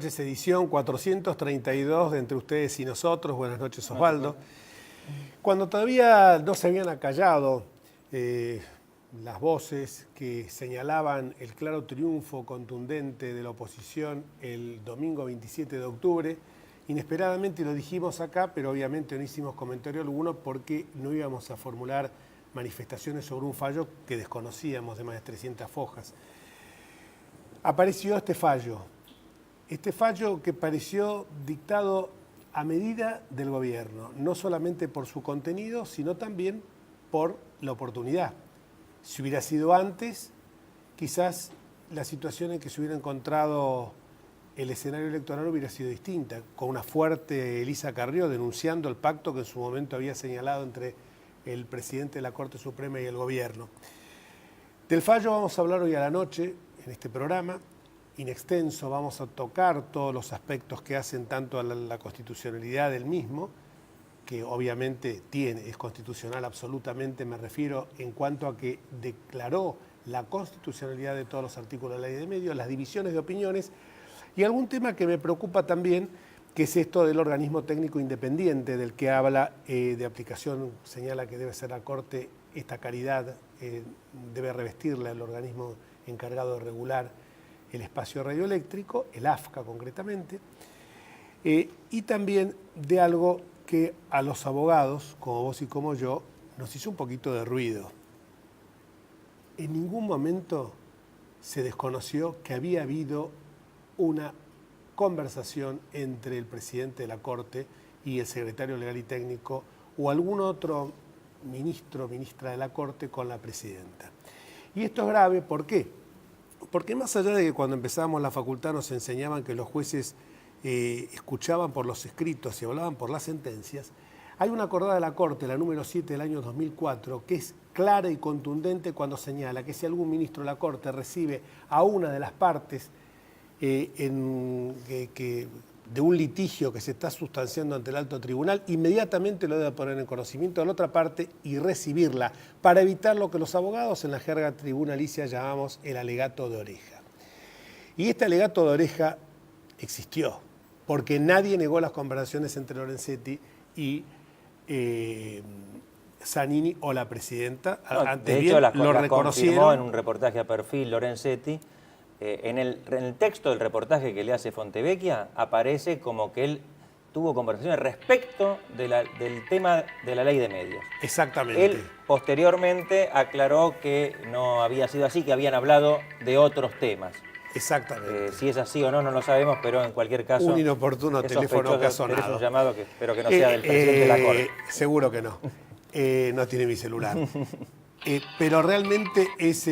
noches, edición 432 de Entre Ustedes y Nosotros. Buenas noches, Osvaldo. Cuando todavía no se habían acallado las voces que señalaban el claro triunfo contundente de la oposición el domingo 27 de octubre, inesperadamente lo dijimos acá, pero obviamente no hicimos comentario alguno porque no íbamos a formular manifestaciones sobre un fallo que desconocíamos de más de 300 hojas. Apareció este fallo que pareció dictado a medida del gobierno, no solamente por su contenido, sino también por la oportunidad. Si hubiera sido antes, quizás la situación en que se hubiera encontrado el escenario electoral hubiera sido distinta, con una fuerte Elisa Carrió denunciando el pacto que en su momento había señalado entre el presidente de la Corte Suprema y el gobierno. Del fallo vamos a hablar hoy a la noche en este programa. In extenso vamos a tocar todos los aspectos que hacen tanto a la constitucionalidad del mismo, que obviamente es constitucional absolutamente, me refiero en cuanto a que declaró la constitucionalidad de todos los artículos de la ley de medios, las divisiones de opiniones, y algún tema que me preocupa también, que es esto del organismo técnico independiente del que habla de aplicación, señala que debe ser la Corte, esta caridad debe revestirla el organismo encargado de regular el espacio radioeléctrico, el AFCA concretamente, y también de algo que a los abogados, como vos y como yo, nos hizo un poquito de ruido. En ningún momento se desconoció que había habido una conversación entre el presidente de la Corte y el secretario legal y técnico o algún otro ministro o ministra de la Corte con la presidenta. Y esto es grave, ¿por qué? Porque más allá de que cuando empezábamos la facultad nos enseñaban que los jueces escuchaban por los escritos y hablaban por las sentencias, hay una acordada de la Corte, la número 7 del año 2004, que es clara y contundente cuando señala que si algún ministro de la Corte recibe a una de las partes de un litigio que se está sustanciando ante el alto tribunal, inmediatamente lo debe poner en conocimiento de la otra parte y recibirla, para evitar lo que los abogados en la jerga tribunalicia llamamos el alegato de oreja. Y este alegato de oreja existió, porque nadie negó las conversaciones entre Lorenzetti y Zanini o la presidenta. No, de hecho, las confirmó en un reportaje a Perfil Lorenzetti. En el texto del reportaje que le hace Fontevecchia aparece como que él tuvo conversaciones respecto del tema de la ley de medios. Exactamente. Él posteriormente aclaró que no había sido así, que habían hablado de otros temas. Exactamente. Si es así o no, no lo sabemos, pero en cualquier caso... Un inoportuno teléfono que ha sonado. Es un llamado que espero que no sea del presidente de la Corte. Seguro que no. No tiene mi celular. Pero realmente es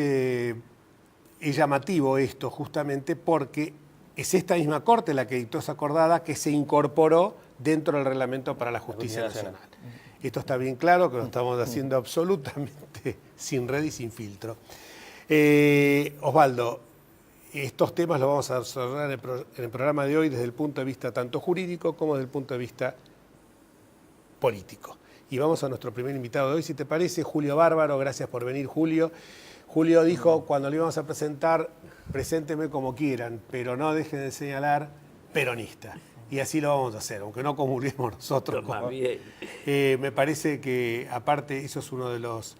llamativo esto justamente porque es esta misma Corte la que dictó esa acordada que se incorporó dentro del reglamento para la Justicia Nacional. Esto está bien claro, que lo estamos haciendo absolutamente sin red y sin filtro. Osvaldo, estos temas los vamos a desarrollar en el programa de hoy desde el punto de vista tanto jurídico como desde el punto de vista político. Y vamos a nuestro primer invitado de hoy, si te parece, Julio Bárbaro. Gracias por venir, Julio. Julio dijo, cuando le íbamos a presentar, presénteme como quieran, pero no dejen de señalar peronista. Y así lo vamos a hacer, aunque no comulguemos nosotros. Me parece que, aparte, eso es uno de los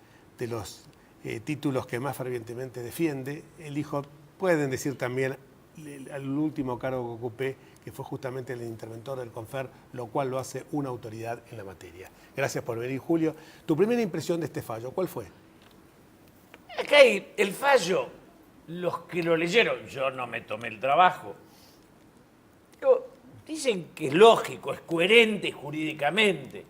títulos que más fervientemente defiende. Él dijo, pueden decir también al último cargo que ocupé, que fue justamente el interventor del CONFER, lo cual lo hace una autoridad en la materia. Gracias por venir, Julio. Tu primera impresión de este fallo, ¿cuál fue? Acá hay el fallo, los que lo leyeron, yo no me tomé el trabajo, pero dicen que es lógico, es coherente jurídicamente.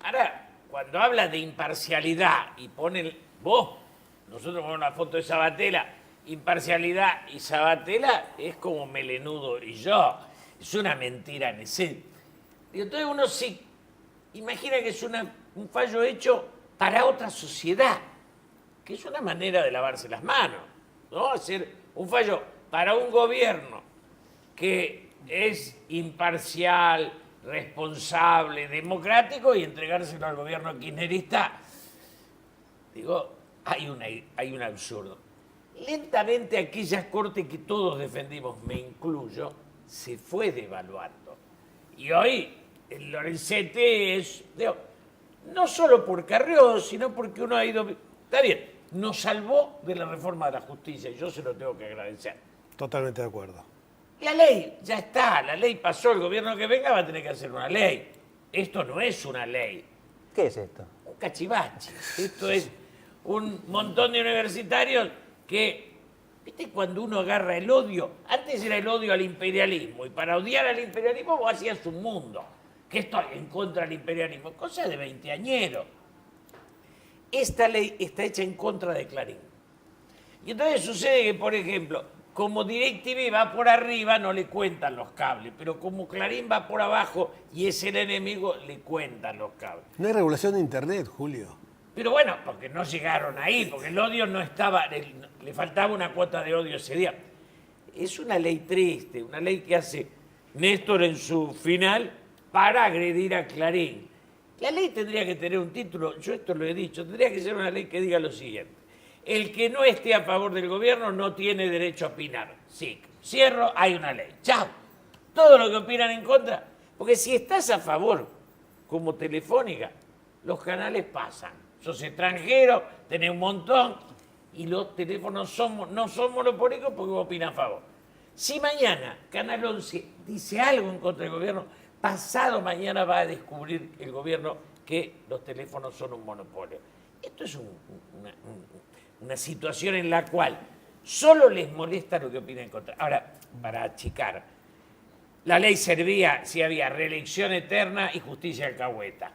Ahora, cuando habla de imparcialidad y ponen nosotros ponemos una foto de Sabatella, imparcialidad y Sabatella es como Melenudo y yo, es una mentira en ese. Entonces uno se imagina que es un fallo hecho para otra sociedad, que es una manera de lavarse las manos, ¿no? Hacer un fallo para un gobierno que es imparcial, responsable, democrático y entregárselo al gobierno kirchnerista. Digo, hay un absurdo. Lentamente aquellas cortes que todos defendimos, me incluyo, se fue devaluando. Y hoy el Lorenzetti es, digo, no solo por Carrió, sino porque uno ha ido... Está bien, nos salvó de la reforma de la justicia y yo se lo tengo que agradecer. Totalmente de acuerdo. La ley ya está, la ley pasó, el gobierno que venga va a tener que hacer una ley. Esto no es una ley. ¿Qué es esto? Un cachivache. Esto es un montón de universitarios que, ¿viste cuando uno agarra el odio? Antes era el odio al imperialismo, y para odiar al imperialismo vos hacías un mundo, que estoy en contra del imperialismo, cosa de veinteañero. Esta ley está hecha en contra de Clarín. Y entonces sucede que, por ejemplo, como DirecTV va por arriba, no le cuentan los cables, pero como Clarín va por abajo y es el enemigo, le cuentan los cables. No hay regulación de Internet, Julio. Pero bueno, porque no llegaron ahí, porque el odio no estaba, le faltaba una cuota de odio ese día. Es una ley triste, una ley que hace Néstor en su final para agredir a Clarín. La ley tendría que tener un título, yo esto lo he dicho, tendría que ser una ley que diga lo siguiente: el que no esté a favor del gobierno no tiene derecho a opinar. Sí, cierro, hay una ley. Chao. Todo lo que opinan en contra. Porque si estás a favor, como Telefónica, los canales pasan. Sos extranjero, tenés un montón, y los teléfonos no son monopólicos porque vos opinás a favor. Si mañana Canal 11 dice algo en contra del gobierno, pasado mañana va a descubrir el gobierno que los teléfonos son un monopolio. Esto es una situación en la cual solo les molesta lo que opinan en contra. Ahora, para achicar, la ley servía si había reelección eterna y justicia alcahueta.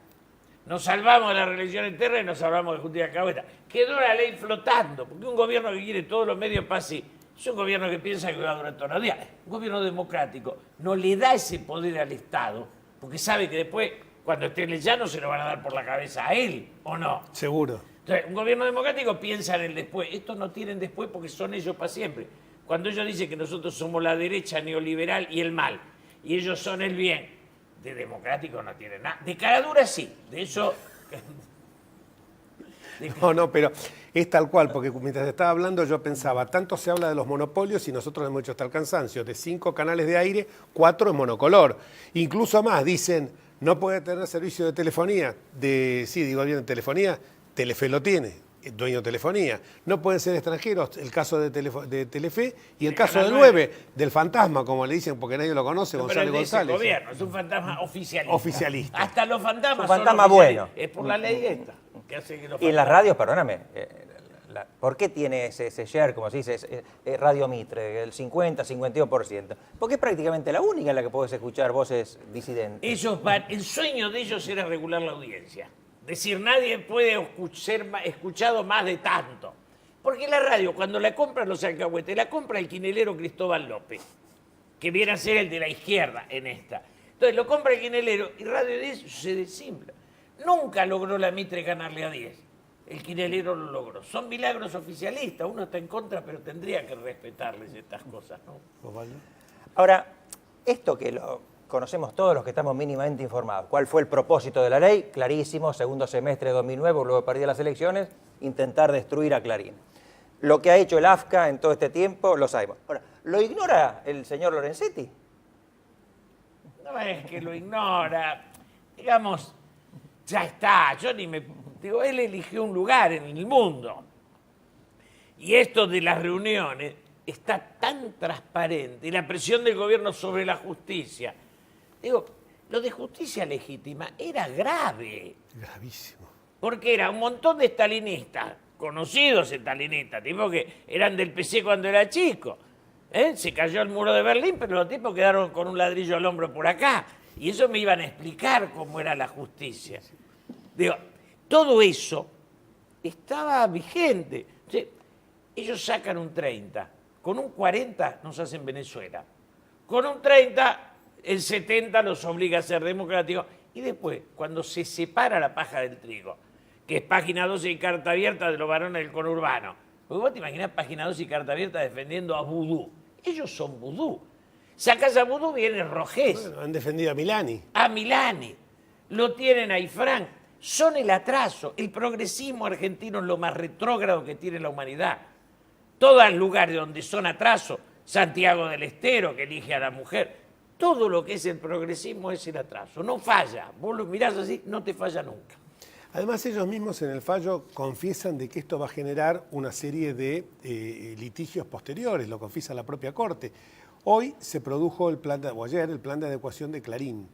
Nos salvamos de la reelección eterna y nos salvamos de justicia alcahueta. Quedó la ley flotando, porque un gobierno que quiere todos los medios para sí, es un gobierno que piensa que va a durar todos los días. Un gobierno democrático no le da ese poder al Estado, porque sabe que después, cuando esté en el llano, se lo van a dar por la cabeza a él, ¿o no? Seguro. Entonces, un gobierno democrático piensa en el después. Estos no tienen después porque son ellos para siempre. Cuando ellos dicen que nosotros somos la derecha neoliberal y el mal, y ellos son el bien, de democrático no tienen nada. De caradura sí, de eso... No, pero es tal cual, porque mientras estaba hablando yo pensaba, tanto se habla de los monopolios y nosotros hemos hecho hasta el cansancio, de 5 canales de aire, 4 en monocolor. Incluso más, dicen, no puede tener servicio de telefonía, de telefonía, Telefe lo tiene, el dueño de telefonía. No pueden ser extranjeros, el caso de Telefe y el caso del 9, del fantasma, como le dicen, porque nadie lo conoce, No, González pero González. Gobierno, es un fantasma oficialista. Oficialista. Hasta los fantasmas Un fantasma son oficialistas. bueno. Es por la ley esta. Que hace que los Y en las radios, perdóname, ¿por qué tiene ese share, como se dice, Radio Mitre, el 50-52%? Porque es prácticamente la única en la que podés escuchar voces disidentes. el sueño de ellos era regular la audiencia. Decir, nadie puede ser escuchado más de tanto. Porque la radio, cuando la compran los alcahuetes, la compra el quinelero Cristóbal López, que viene a ser el de la izquierda en esta. Entonces lo compra el quinelero y Radio 10 se desinfla. Nunca logró la Mitre ganarle a 10. El quinelero lo logró. Son milagros oficialistas. Uno está en contra, pero tendría que respetarles estas cosas, ¿no? Ahora, esto que lo conocemos todos los que estamos mínimamente informados. ¿Cuál fue el propósito de la ley? Clarísimo, segundo semestre de 2009, luego de perder las elecciones, intentar destruir a Clarín. Lo que ha hecho el AFCA en todo este tiempo, lo sabemos. Ahora, ¿lo ignora el señor Lorenzetti? No es que lo ignora. Digamos, ya está. Yo ni me... Digo, él eligió un lugar en el mundo. Y esto de las reuniones está tan transparente. Y la presión del gobierno sobre la justicia. Digo, lo de justicia legítima era grave. Gravísimo. Porque era un montón de estalinistas, conocidos estalinistas, tipos que eran del PC cuando era chico. Se cayó el muro de Berlín, pero los tipos quedaron con un ladrillo al hombro por acá. Y eso me iban a explicar cómo era la justicia. Digo, todo eso estaba vigente. Entonces, ellos sacan un 30. Con un 40 nos hacen Venezuela. Con un 30, el 70 los obliga a ser democráticos. Y después, cuando se separa la paja del trigo, que es página 12 y carta abierta de los varones del conurbano. Porque vos te imaginás página 12 y carta abierta defendiendo a Vudú. Ellos son Vudú. Sacás a Vudú, viene Rogés. Bueno, han defendido a Milani. A Milani. Lo tienen a Ifrán. Son el atraso. El progresismo argentino es lo más retrógrado que tiene la humanidad. Todos los lugares donde son atraso Santiago del Estero, que elige a la mujer. Todo lo que es el progresismo es el atraso. No falla. Vos lo mirás así, no te falla nunca. Además, ellos mismos en el fallo confiesan de que esto va a generar una serie de litigios posteriores, lo confiesa la propia Corte. Hoy se produjo ayer el plan de adecuación de Clarín.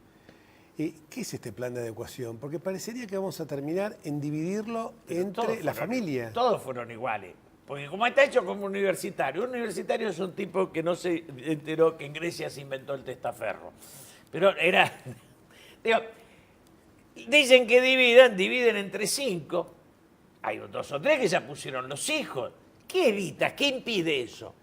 ¿Qué es este plan de adecuación? Porque parecería que vamos a terminar en dividirlo entre la familia. Todos fueron iguales. Porque como está hecho como universitario, un universitario es un tipo que no se enteró que en Grecia se inventó el testaferro. Pero era... Digo, dicen que dividen entre 5. Hay 2 o 3 que ya pusieron los hijos. ¿Qué evita? ¿Qué impide eso?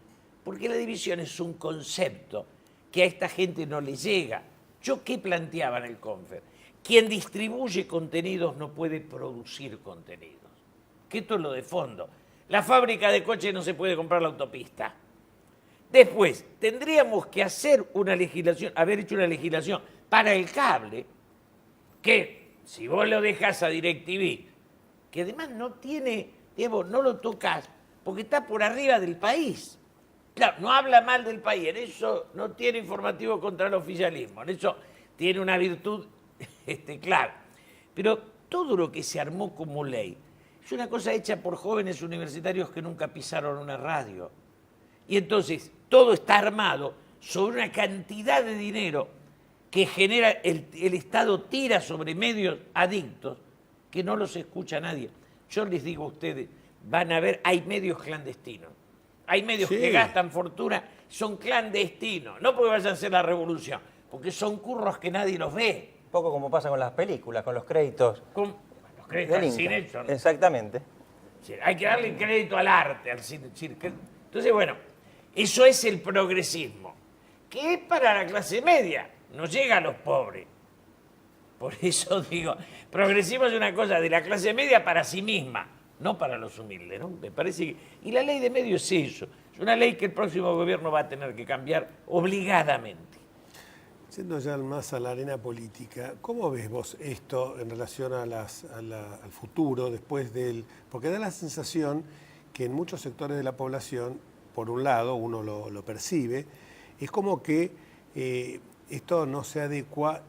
Porque la división es un concepto que a esta gente no le llega. ¿Yo qué planteaba en el Confer? Quien distribuye contenidos no puede producir contenidos. Que esto es lo de fondo. La fábrica de coches no se puede comprar la autopista. Después, tendríamos que hacer una legislación, haber hecho una legislación para el cable, que si vos lo dejas a DirecTV, que además no tiene, digamos, no lo tocas porque está por arriba del país. Claro, no habla mal del país, en eso no tiene informativo contra el oficialismo, en eso tiene una virtud clara. Pero todo lo que se armó como ley es una cosa hecha por jóvenes universitarios que nunca pisaron una radio. Y entonces todo está armado sobre una cantidad de dinero que genera, el Estado tira sobre medios adictos que no los escucha nadie. Yo les digo a ustedes, van a ver, hay medios clandestinos. Hay medios que gastan fortuna, son clandestinos. No porque vayan a hacer la revolución, porque son curros que nadie los ve. Un poco como pasa con las películas, con los créditos. Los créditos al cine son... Exactamente. Sí, hay que darle crédito al arte, al cine. Entonces, bueno, eso es el progresismo, que es para la clase media, no llega a los pobres. Por eso digo, progresismo es una cosa de la clase media para sí misma, no para los humildes, ¿no? Me parece que... Y la ley de medios es eso, es una ley que el próximo gobierno va a tener que cambiar obligadamente. Siendo ya más a la arena política, ¿cómo ves vos esto en relación a al futuro después del...? Porque da la sensación que en muchos sectores de la población, por un lado, uno lo percibe, es como que esto no se adecua,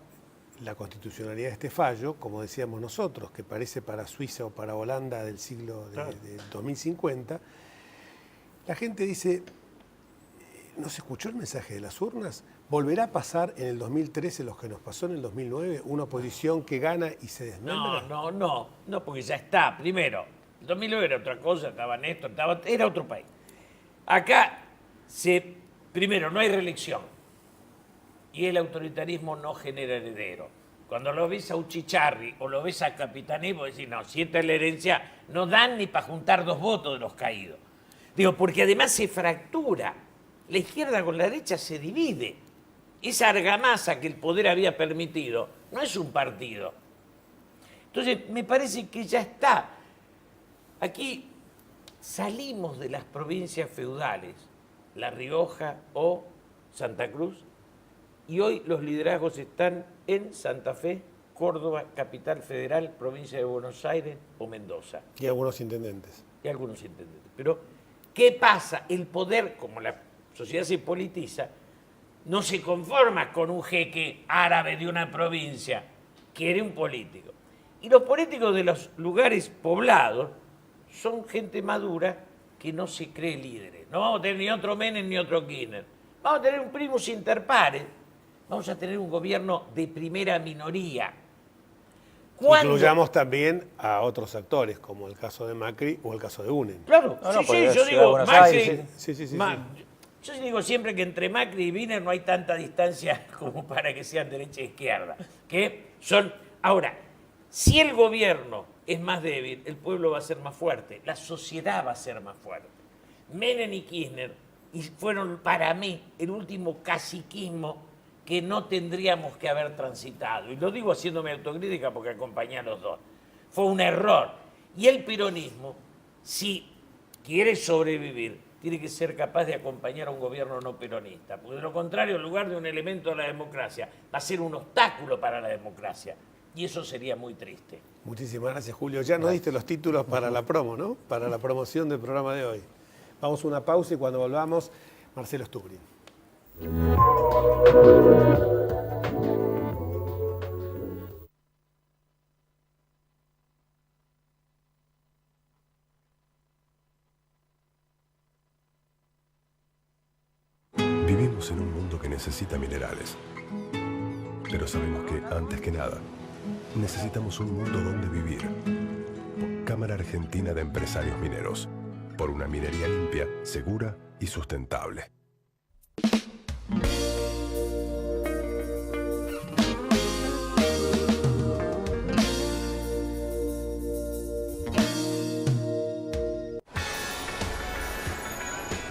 la constitucionalidad de este fallo, como decíamos nosotros, que parece para Suiza o para Holanda del siglo del 2050, la gente dice, ¿no se escuchó el mensaje de las urnas? ¿Volverá a pasar en el 2013 lo que nos pasó en el 2009? ¿Una oposición que gana y se desmembra? No, porque ya está. Primero, el 2009 era otra cosa, estaba Néstor, era otro país. Acá, primero, no hay reelección y el autoritarismo no genera heredero. Cuando lo ves a Uchicharri o lo ves a Capitané, vos decís, no, si esta es la herencia, no dan ni para juntar 2 votos de los caídos. Digo, porque además se fractura. La izquierda con la derecha se divide. Esa argamasa que el poder había permitido no es un partido. Entonces, me parece que ya está. Aquí salimos de las provincias feudales, La Rioja o Santa Cruz, y hoy los liderazgos están en Santa Fe, Córdoba, Capital Federal, provincia de Buenos Aires o Mendoza. Y algunos intendentes. Pero, ¿qué pasa? El poder, como la sociedad se politiza, no se conforma con un jeque árabe de una provincia, quiere un político. Y los políticos de los lugares poblados son gente madura que no se cree líderes. No vamos a tener ni otro Menem ni otro Kirchner. Vamos a tener un primus inter pares. Vamos a tener un gobierno de primera minoría. Incluyamos también a otros actores, como el caso de Macri o el caso de UNEN. Claro, yo digo, Macri... Sí. Yo digo siempre que entre Macri y Wiener no hay tanta distancia como para que sean derecha e izquierda. Ahora, si el gobierno es más débil, el pueblo va a ser más fuerte, la sociedad va a ser más fuerte. Menem y Kirchner fueron para mí el último caciquismo que no tendríamos que haber transitado. Y lo digo haciéndome autocrítica porque acompañé a los dos. Fue un error. Y el peronismo, si quiere sobrevivir, tiene que ser capaz de acompañar a un gobierno no peronista. Porque de lo contrario, en lugar de un elemento de la democracia, va a ser un obstáculo para la democracia. Y eso sería muy triste. Muchísimas gracias, Julio. Ya nos diste los títulos para la promo, ¿no? Para la promoción del programa de hoy. Vamos a una pausa y cuando volvamos Marcelo Stubrin. Vivimos en un mundo que necesita minerales, pero sabemos que, antes que nada, necesitamos un mundo donde vivir. Cámara Argentina de Empresarios Mineros, por una minería limpia, segura y sustentable.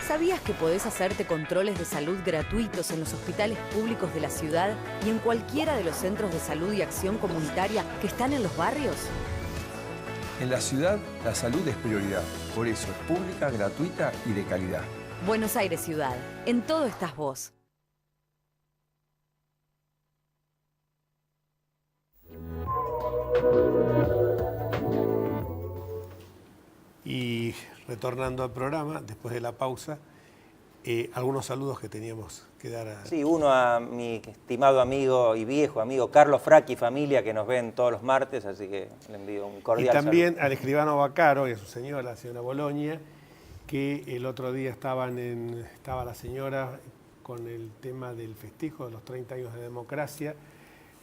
¿Sabías que podés hacerte controles de salud gratuitos en los hospitales públicos de la ciudad y en cualquiera de los centros de salud y acción comunitaria que están en los barrios? En la ciudad, la salud es prioridad. Por eso es pública, gratuita y de calidad. Buenos Aires Ciudad. En todo estás vos. Y retornando al programa, después de la pausa, algunos saludos que teníamos que dar. Sí, uno a mi estimado amigo y viejo amigo Carlos Fracchi, familia, que nos ven todos los martes, así que le envío un cordial saludo. Y también saludo al escribano Bacaro y a su señora, la señora Boloña, que el otro día estaba la señora con el tema del festejo de los 30 años de democracia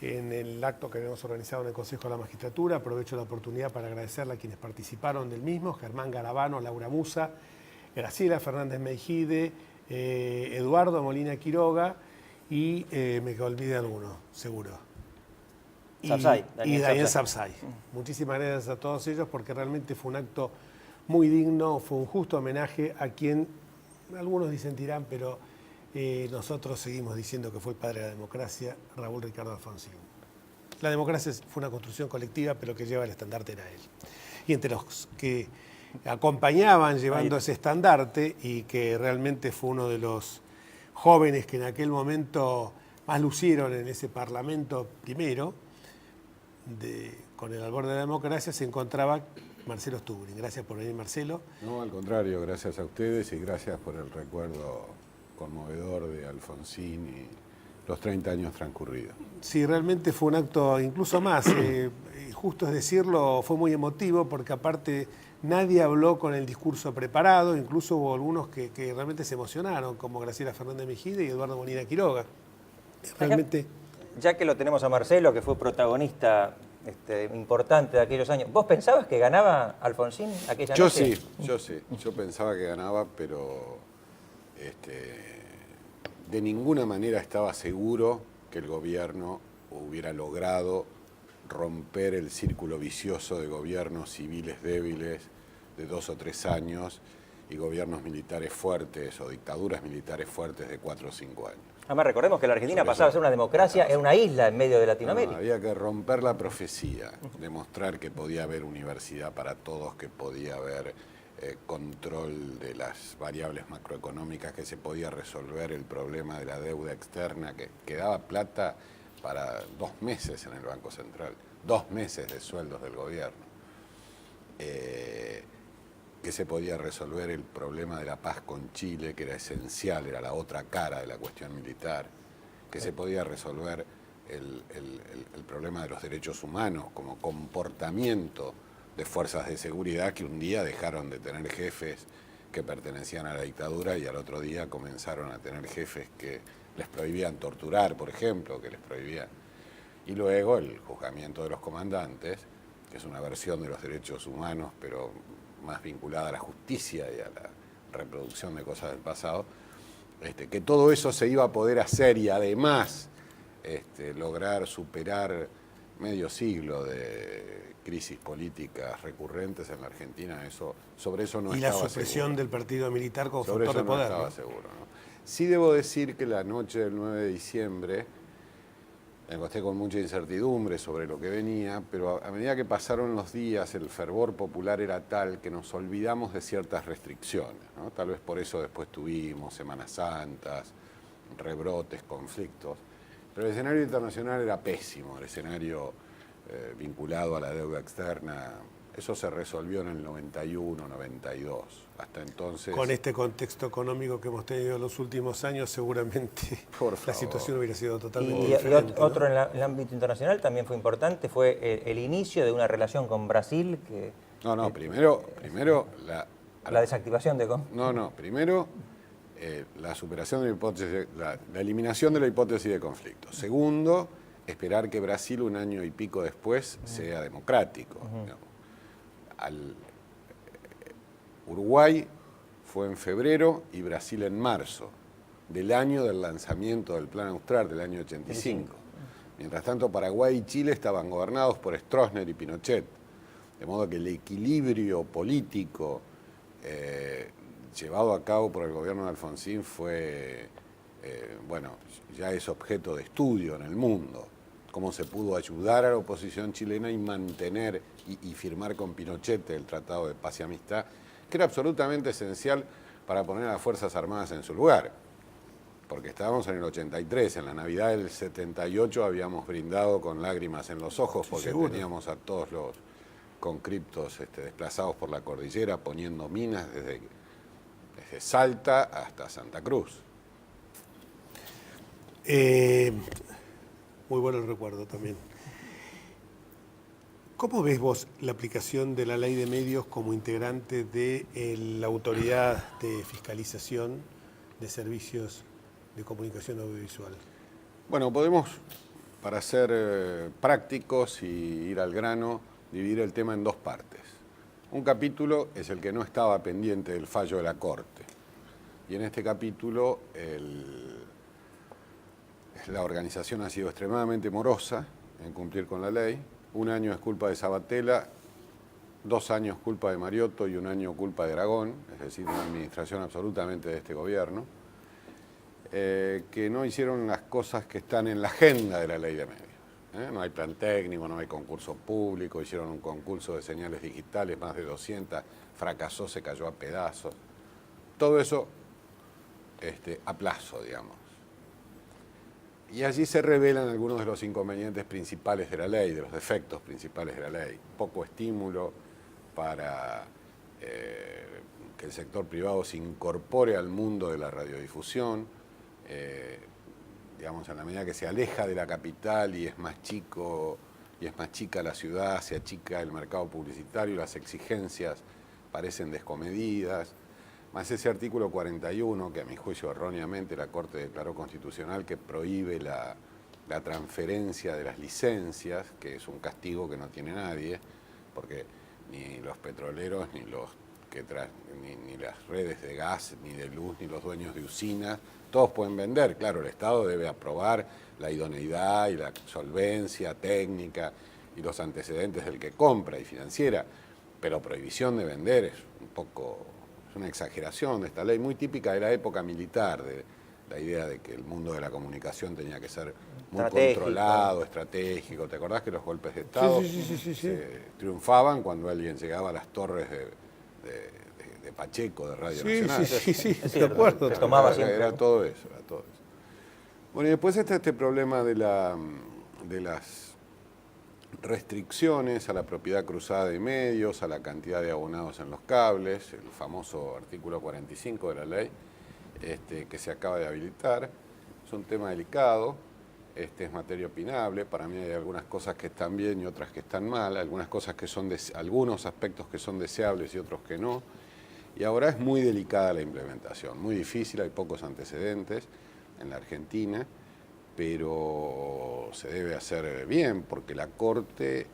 en el acto que habíamos organizado en el Consejo de la Magistratura. Aprovecho la oportunidad para agradecerle a quienes participaron del mismo: Germán Garabano, Laura Musa, Graciela Fernández Meijide, Eduardo Molina Quiroga y me olvidé alguno, seguro. Sapsay, y Daniel Sapsay. Muchísimas gracias a todos ellos porque realmente fue un acto muy digno, fue un justo homenaje a quien algunos disentirán, pero nosotros seguimos diciendo que fue el padre de la democracia, Raúl Ricardo Alfonsín. La democracia fue una construcción colectiva, pero que lleva el estandarte era él. Y entre los que acompañaban llevando ese estandarte y que realmente fue uno de los jóvenes que en aquel momento más lucieron en ese parlamento primero, con el albor de la democracia, se encontraba Marcelo Stubrin. Gracias por venir, Marcelo. No, al contrario, gracias a ustedes y gracias por el recuerdo conmovedor de Alfonsín y los 30 años transcurridos. Sí, realmente fue un acto incluso más, justo es decirlo, fue muy emotivo porque aparte nadie habló con el discurso preparado, incluso hubo algunos que realmente se emocionaron, como Graciela Fernández Mejide y Eduardo Molina Quiroga. Realmente... Ya que lo tenemos a Marcelo, que fue protagonista importante de aquellos años, ¿vos pensabas que ganaba Alfonsín aquella noche? Yo sí. Yo pensaba que ganaba, pero de ninguna manera estaba seguro que el gobierno hubiera logrado romper el círculo vicioso de gobiernos civiles débiles de 2 o 3 años y gobiernos militares fuertes o dictaduras militares fuertes de 4 o 5 años. Además, recordemos que la Argentina pasaba a ser una democracia, era una isla en medio de Latinoamérica. No, había que romper la profecía, demostrar que podía haber universidad para todos, que podía haber control de las variables macroeconómicas, que se podía resolver el problema de la deuda externa, que daba plata para 2 meses en el Banco Central, 2 meses de sueldos del gobierno. Que se podía resolver el problema de la paz con Chile, que era esencial, era la otra cara de la cuestión militar, que se podía resolver el problema de los derechos humanos como comportamiento de fuerzas de seguridad que un día dejaron de tener jefes que pertenecían a la dictadura y al otro día comenzaron a tener jefes que les prohibían torturar, por ejemplo, que les prohibían. Y luego el juzgamiento de los comandantes, que es una versión de los derechos humanos, pero más vinculada a la justicia y a la reproducción de cosas del pasado, que todo eso se iba a poder hacer y además lograr superar medio siglo de crisis políticas recurrentes en la Argentina, sobre eso no estaba seguro. Y la supresión del partido militar como sobre factor eso de poder. No estaba seguro, ¿no? Sí debo decir que la noche del 9 de diciembre me acosté con mucha incertidumbre sobre lo que venía, pero a medida que pasaron los días el fervor popular era tal que nos olvidamos de ciertas restricciones, ¿no? Tal vez por eso después tuvimos Semanas Santas, rebrotes, conflictos, pero el escenario internacional era pésimo, el escenario vinculado a la deuda externa Eso se resolvió en el 91, 92. Hasta entonces... Con este contexto económico que hemos tenido en los últimos años, seguramente la situación hubiera sido totalmente diferente. Y otro en el ámbito internacional también fue importante, fue el inicio de una relación con Brasil que... Primero la desactivación de... primero la superación de la hipótesis, la eliminación de la hipótesis de conflicto. Segundo, esperar que Brasil un año y pico después sea democrático. Uruguay fue en febrero y Brasil en marzo del año del lanzamiento del Plan Austral del año 85. Mientras tanto, Paraguay y Chile estaban gobernados por Stroessner y Pinochet. De modo que el equilibrio político llevado a cabo por el gobierno de Alfonsín fue, ya es objeto de estudio en el mundo. Cómo se pudo ayudar a la oposición chilena y mantener y firmar con Pinochet el Tratado de Paz y Amistad, que era absolutamente esencial para poner a las Fuerzas Armadas en su lugar. Porque estábamos en el 83, en la Navidad del 78 habíamos brindado con lágrimas en los ojos porque teníamos a todos los conscriptos desplazados por la cordillera poniendo minas desde Salta hasta Santa Cruz. Muy bueno el recuerdo también. ¿Cómo ves vos la aplicación de la ley de medios como integrante de la autoridad de fiscalización de servicios de comunicación audiovisual? Bueno, podemos, para ser prácticos y ir al grano, dividir el tema en dos partes. Un capítulo es el que no estaba pendiente del fallo de la Corte. Y en este capítulo la organización ha sido extremadamente morosa en cumplir con la ley. 1 año es culpa de Sabatella, 2 años culpa de Mariotto y 1 año culpa de Aragón, es decir, una administración absolutamente de este gobierno, que no hicieron las cosas que están en la agenda de la ley de medios. No hay plan técnico, no hay concurso público, hicieron un concurso de señales digitales, más de 200, fracasó, se cayó a pedazos. Todo eso a plazo, digamos. Y allí se revelan algunos de los inconvenientes principales de la ley, de los defectos principales de la ley. Poco estímulo para que el sector privado se incorpore al mundo de la radiodifusión, digamos, en la medida que se aleja de la capital y es más chica la ciudad, se achica el mercado publicitario, las exigencias parecen descomedidas. Más ese artículo 41, que a mi juicio erróneamente la Corte declaró constitucional, que prohíbe la transferencia de las licencias, que es un castigo que no tiene nadie, porque ni los petroleros, ni las redes de gas, ni de luz, ni los dueños de usinas, todos pueden vender. Claro, el Estado debe aprobar la idoneidad y la solvencia técnica y los antecedentes del que compra y financiera, pero prohibición de vender es una exageración de esta ley, muy típica de la época militar, de la idea de que el mundo de la comunicación tenía que ser muy controlado, estratégico. ¿Te acordás que los golpes de Estado triunfaban cuando alguien llegaba a las torres de Pacheco, de Radio Nacional? Sí, de acuerdo. Era todo eso. Bueno, y después está este problema de las restricciones a la propiedad cruzada de medios, a la cantidad de abonados en los cables, el famoso artículo 45 de la ley, que se acaba de habilitar. Es un tema delicado, es materia opinable. Para mí hay algunas cosas que están bien y otras que están mal, algunos aspectos que son deseables y otros que no. Y ahora es muy delicada la implementación, muy difícil, hay pocos antecedentes en la Argentina, pero se debe hacer bien, porque la Corte,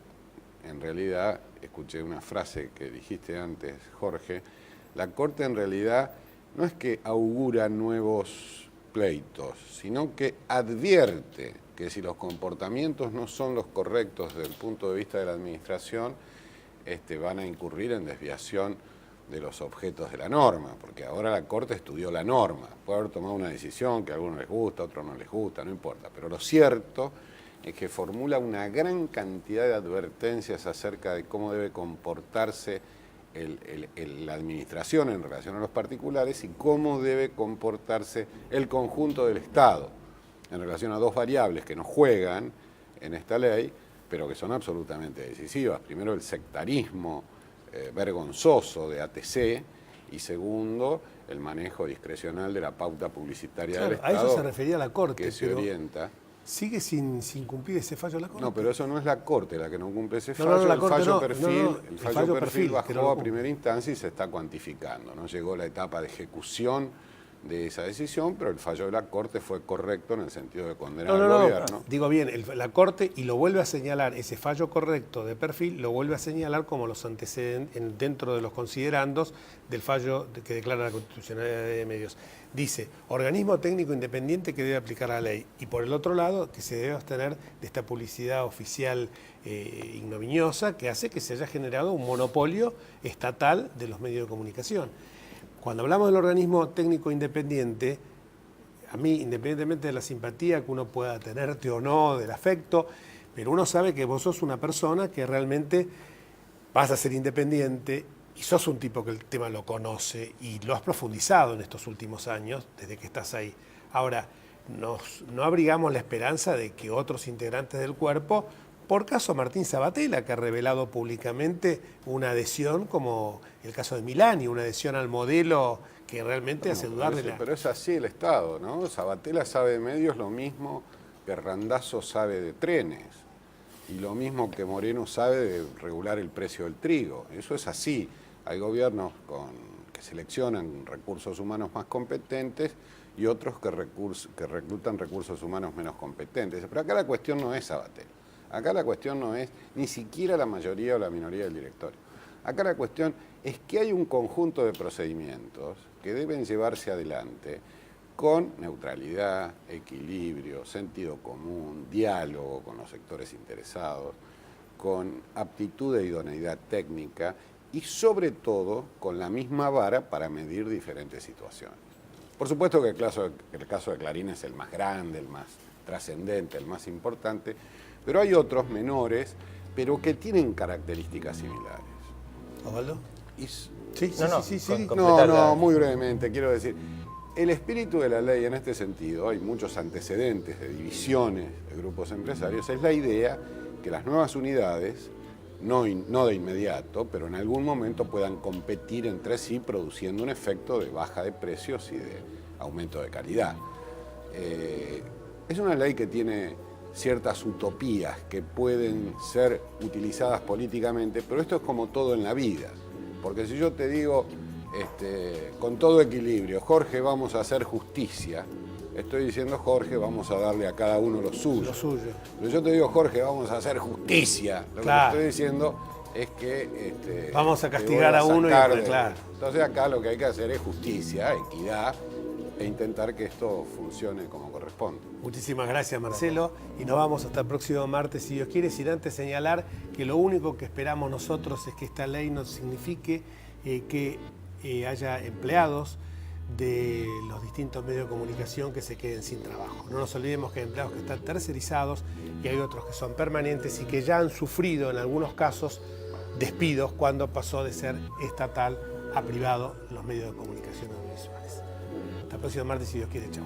en realidad, escuché una frase que dijiste antes, Jorge, la Corte en realidad no es que augura nuevos pleitos, sino que advierte que si los comportamientos no son los correctos desde el punto de vista de la administración, van a incurrir en desviación de los objetos de la norma, porque ahora la Corte estudió la norma, puede haber tomado una decisión que a algunos les gusta, a otros no les gusta, no importa, pero lo cierto es que formula una gran cantidad de advertencias acerca de cómo debe comportarse la administración en relación a los particulares y cómo debe comportarse el conjunto del Estado en relación a dos variables que no juegan en esta ley, pero que son absolutamente decisivas. Primero, el sectarismo vergonzoso de ATC, y segundo, el manejo discrecional de la pauta publicitaria del Estado. A eso se refería la Corte, que se orienta. ¿Sigue sin cumplir ese fallo la Corte? No, pero eso no es la Corte la que no cumple ese fallo. el fallo perfil bajó a primera instancia y se está cuantificando. No llegó la etapa de ejecución de esa decisión, pero el fallo de la Corte fue correcto en el sentido de condenar al gobierno. Digo bien, la Corte, y lo vuelve a señalar, ese fallo correcto de perfil, lo vuelve a señalar como los antecedentes dentro de los considerandos del fallo que declara la constitucionalidad de medios. Dice, organismo técnico independiente que debe aplicar la ley, y por el otro lado, que se debe abstener de esta publicidad oficial ignominiosa que hace que se haya generado un monopolio estatal de los medios de comunicación. Cuando hablamos del organismo técnico independiente, a mí, independientemente de la simpatía que uno pueda tenerte o no, del afecto, pero uno sabe que vos sos una persona que realmente vas a ser independiente y sos un tipo que el tema lo conoce y lo has profundizado en estos últimos años, desde que estás ahí. Ahora, no abrigamos la esperanza de que otros integrantes del cuerpo, por caso Martín Sabatella, que ha revelado públicamente una adhesión, como el caso de Milani, una adhesión al modelo que realmente hace dudar de la... Pero es así el Estado, ¿no? Sabatella sabe de medios lo mismo que Randazzo sabe de trenes, y lo mismo que Moreno sabe de regular el precio del trigo. Eso es así. Hay gobiernos que seleccionan recursos humanos más competentes y otros que reclutan recursos humanos menos competentes. Pero acá la cuestión no es Sabatella. Acá la cuestión no es ni siquiera la mayoría o la minoría del directorio. Acá la cuestión es que hay un conjunto de procedimientos que deben llevarse adelante con neutralidad, equilibrio, sentido común, diálogo con los sectores interesados, con aptitud e idoneidad técnica y sobre todo con la misma vara para medir diferentes situaciones. Por supuesto que el caso de Clarín es el más grande, el más trascendente, el más importante, pero hay otros menores, pero que tienen características similares. ¿Osvaldo? Sí. No, muy brevemente, quiero decir, el espíritu de la ley en este sentido, hay muchos antecedentes de divisiones de grupos empresarios, es la idea que las nuevas unidades, no de inmediato, pero en algún momento puedan competir entre sí produciendo un efecto de baja de precios y de aumento de calidad. Es una ley que tiene ciertas utopías que pueden ser utilizadas políticamente, pero esto es como todo en la vida. Porque si yo te digo, con todo equilibrio, Jorge, vamos a hacer justicia, estoy diciendo, Jorge, vamos a darle a cada uno lo suyo. Pero yo te digo, Jorge, vamos a hacer justicia. Lo que estoy diciendo es que... vamos a castigar a uno y a otro, claro. Entonces acá lo que hay que hacer es justicia, equidad, e intentar que esto funcione como corresponde. Muchísimas gracias, Marcelo, y nos vamos hasta el próximo martes, si Dios quiere, sin antes señalar que lo único que esperamos nosotros es que esta ley nos signifique que haya empleados de los distintos medios de comunicación que se queden sin trabajo. No nos olvidemos que hay empleados que están tercerizados y hay otros que son permanentes y que ya han sufrido en algunos casos despidos cuando pasó de ser estatal a privado los medios de comunicación audiovisuales. Hasta el próximo martes, si Dios quiere. Chao.